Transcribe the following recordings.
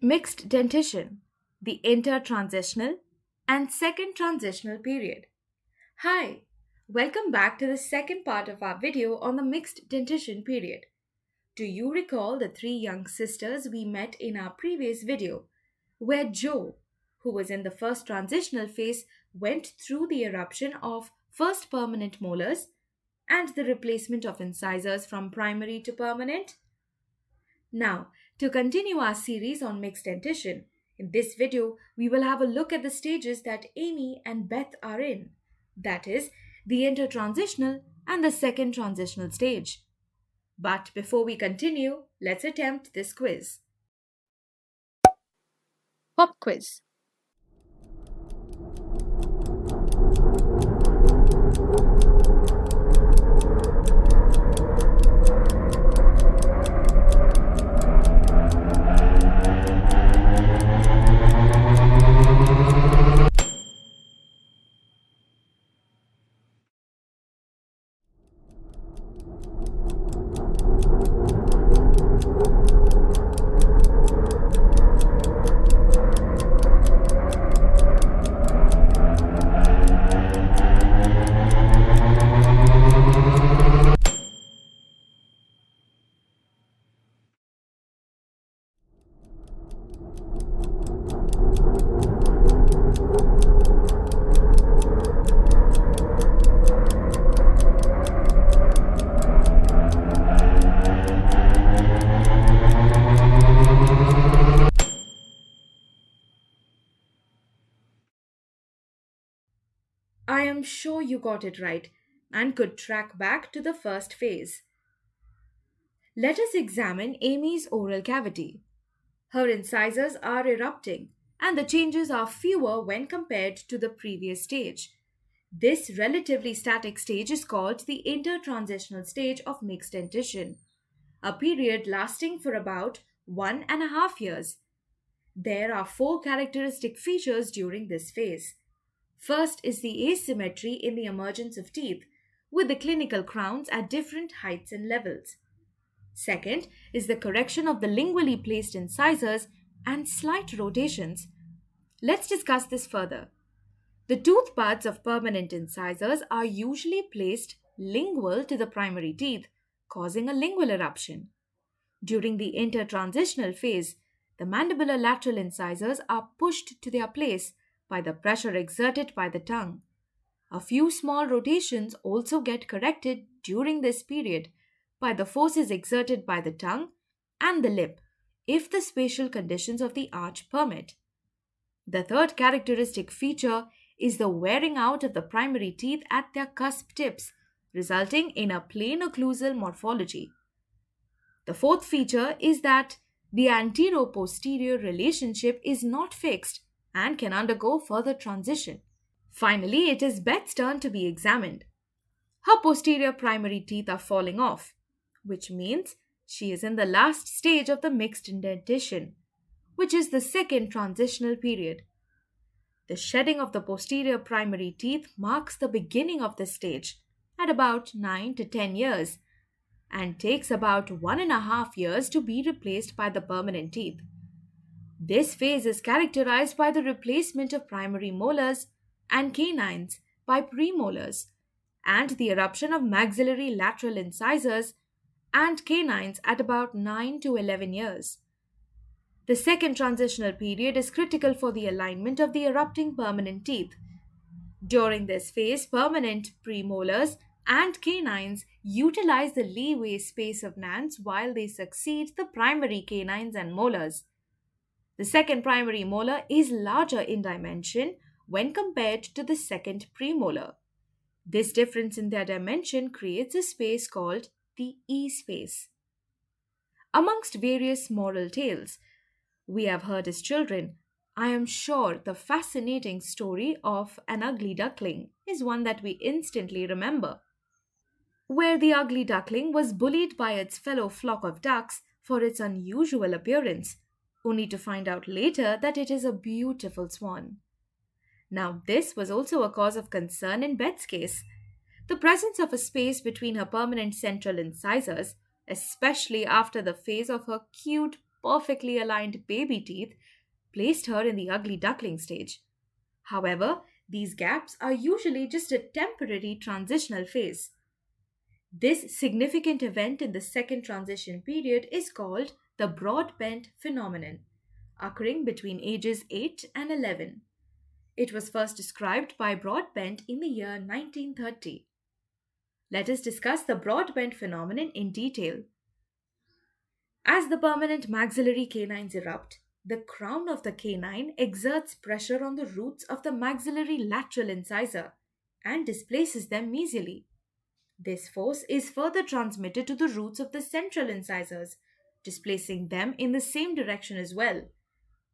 Mixed dentition, the inter-transitional and second transitional period. Hi, welcome back to the second part of our video on the mixed dentition period. Do you recall the three young sisters we met in our previous video, where Jo, who was in the first transitional phase, went through the eruption of first permanent molars and the replacement of incisors from primary to permanent? Now, to continue our series on mixed dentition, in this video we will have a look at the stages that Amy and Beth are in, that is, the inter-transitional and the second transitional stage. But before we continue, let's attempt this quiz. Pop quiz. I am sure you got it right and could track back to the first phase. Let us examine Amy's oral cavity. Her incisors are erupting and the changes are fewer when compared to the previous stage. This relatively static stage is called the inter-transitional stage of mixed dentition, a period lasting for about 1.5 years. There are four characteristic features during this phase. First is the asymmetry in the emergence of teeth, with the clinical crowns at different heights and levels. Second is the correction of the lingually placed incisors and slight rotations. Let's discuss this further. The tooth buds of permanent incisors are usually placed lingual to the primary teeth, causing a lingual eruption. During the intertransitional phase, the mandibular lateral incisors are pushed to their place by the pressure exerted by the tongue. A few small rotations also get corrected during this period by the forces exerted by the tongue and the lip if the spatial conditions of the arch permit. The third characteristic feature is the wearing out of the primary teeth at their cusp tips, resulting in a plain occlusal morphology. The fourth feature is that the antero-posterior relationship is not fixed and can undergo further transition. Finally, it is Beth's turn to be examined. Her posterior primary teeth are falling off, which means she is in the last stage of the mixed dentition, which is the second transitional period. The shedding of the posterior primary teeth marks the beginning of this stage at about 9 to 10 years and takes about 1.5 years to be replaced by the permanent teeth. This phase is characterized by the replacement of primary molars and canines by premolars and the eruption of maxillary lateral incisors and canines at about 9 to 11 years. The second transitional period is critical for the alignment of the erupting permanent teeth. During this phase, permanent premolars and canines utilize the leeway space of nans while they succeed the primary canines and molars. The second primary molar is larger in dimension when compared to the second premolar. This difference in their dimension creates a space called the E space. Amongst various moral tales we have heard as children, I am sure the fascinating story of an ugly duckling is one that we instantly remember, where the ugly duckling was bullied by its fellow flock of ducks for its unusual appearance, only to find out later that it is a beautiful swan. Now, this was also a cause of concern in Beth's case. The presence of a space between her permanent central incisors, especially after the phase of her cute perfectly aligned baby teeth placed her in the ugly duckling stage. However, these gaps are usually just a temporary transitional phase. This significant event in the second transition period is called the broadbent phenomenon, occurring between ages 8 and 11. It was first described by Broadbent in the year 1930. Let us discuss the broadbent phenomenon in detail. As the permanent maxillary canines erupt, the crown of the canine exerts pressure on the roots of the maxillary lateral incisor and displaces them mesially. This force is further transmitted to the roots of the central incisors, displacing them in the same direction as well.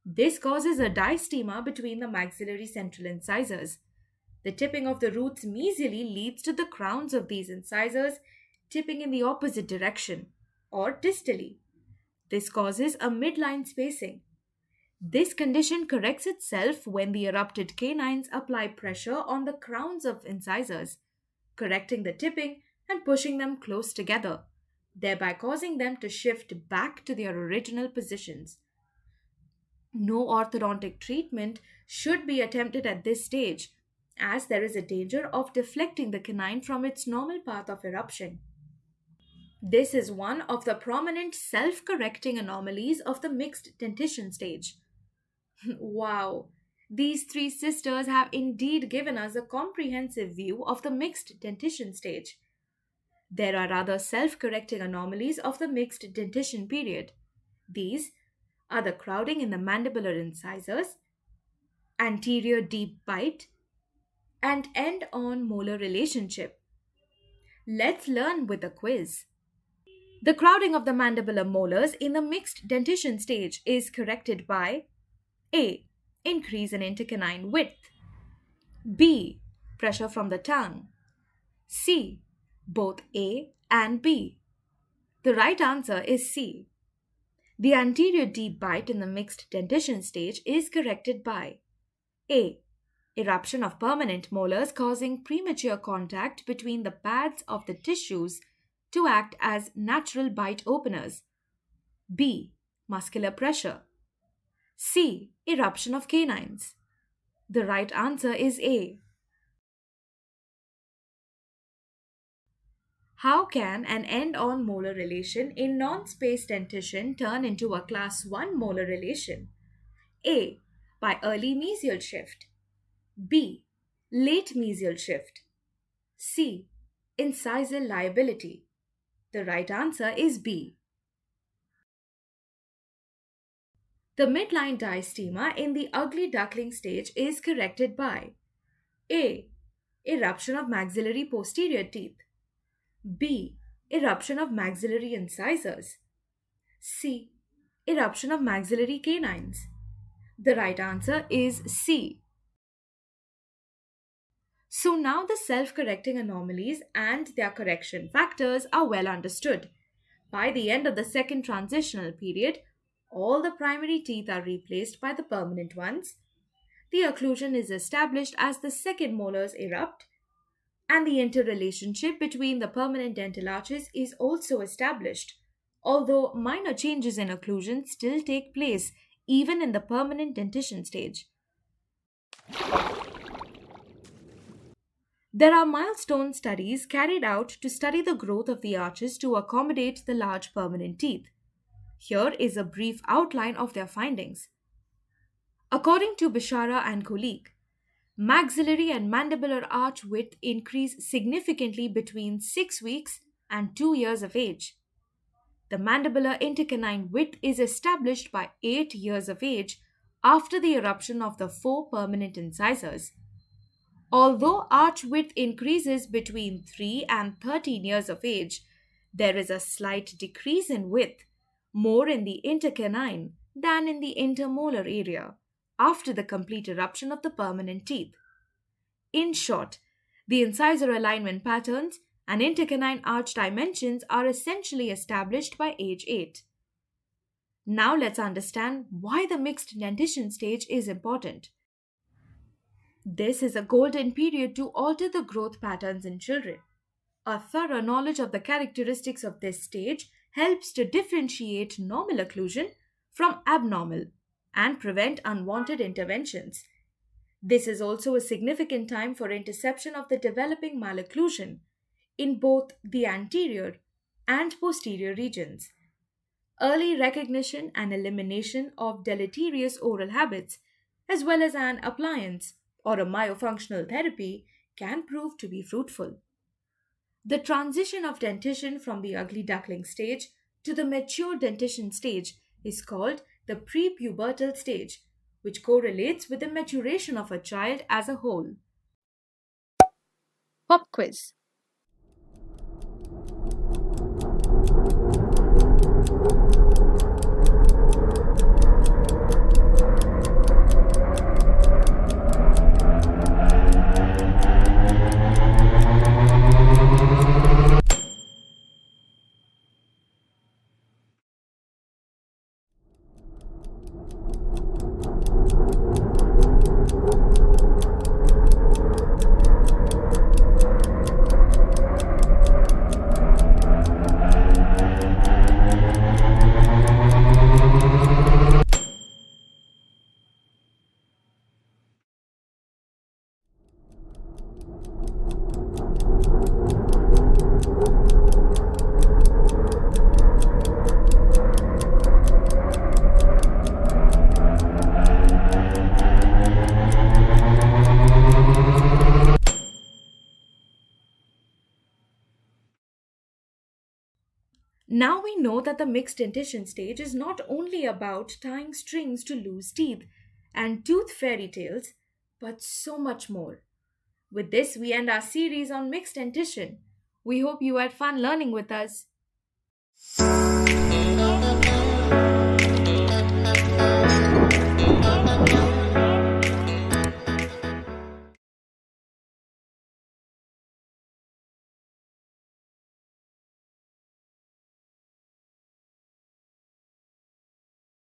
This causes a diastema between the maxillary central incisors. The tipping of the roots mesially leads to the crowns of these incisors tipping in the opposite direction, or distally. This causes a midline spacing. This condition corrects itself when the erupted canines apply pressure on the crowns of incisors, correcting the tipping and pushing them close together, thereby causing them to shift back to their original positions. No orthodontic treatment should be attempted at this stage, as there is a danger of deflecting the canine from its normal path of eruption. This is one of the prominent self correcting anomalies of the mixed dentition stage. Wow! These three sisters have indeed given us a comprehensive view of the mixed dentition stage. There are other self correcting anomalies of the mixed dentition period. These are the crowding in the mandibular incisors, anterior deep bite, and end on molar relationship. Let's learn with a quiz. The crowding of the mandibular molars in the mixed dentition stage is corrected by A. Increase in intercanine width, B. Pressure from the tongue, C. Both A and B. The right answer is C. The anterior deep bite in the mixed dentition stage is corrected by A. Eruption of permanent molars causing premature contact between the pads of the tissues to act as natural bite openers. B. Muscular pressure. C. Eruption of canines. The right answer is A. How can an end-on molar relation in non-space dentition turn into a class 1 molar relation? A. By early mesial shift. B. Late mesial shift. C. Incisal liability. The right answer is B. The midline diastema in the ugly duckling stage is corrected by A. Eruption of maxillary posterior teeth, B. Eruption of maxillary incisors, C. Eruption of maxillary canines. The right answer is C. So now the self-correcting anomalies and their correction factors are well understood. By the end of the second transitional period, all the primary teeth are replaced by the permanent ones. The occlusion is established as the second molars erupt, and the interrelationship between the permanent dental arches is also established, although minor changes in occlusion still take place even in the permanent dentition stage. There are milestone studies carried out to study the growth of the arches to accommodate the large permanent teeth. Here is a brief outline of their findings. According to Bishara and colleague, maxillary and mandibular arch width increase significantly between 6 weeks and 2 years of age. The mandibular intercanine width is established by 8 years of age after the eruption of the 4 permanent incisors. Although arch width increases between 3 and 13 years of age, there is a slight decrease in width, more in the intercanine than in the intermolar area, after the complete eruption of the permanent teeth. In short, the incisor alignment patterns and intercanine arch dimensions are essentially established by age 8. Now let's understand why the mixed dentition stage is important. This is a golden period to alter the growth patterns in children. A thorough knowledge of the characteristics of this stage helps to differentiate normal occlusion from abnormal and prevent unwanted interventions. This is also a significant time for interception of the developing malocclusion in both the anterior and posterior regions. Early recognition and elimination of deleterious oral habits, as well as an appliance or a myofunctional therapy, can prove to be fruitful. The transition of dentition from the ugly duckling stage to the mature dentition stage is called the prepubertal stage, which correlates with the maturation of a child as a whole. Pop quiz. Now we know that the mixed dentition stage is not only about tying strings to loose teeth and tooth fairy tales, but so much more. With this, we end our series on mixed dentition. We hope you had fun learning with us.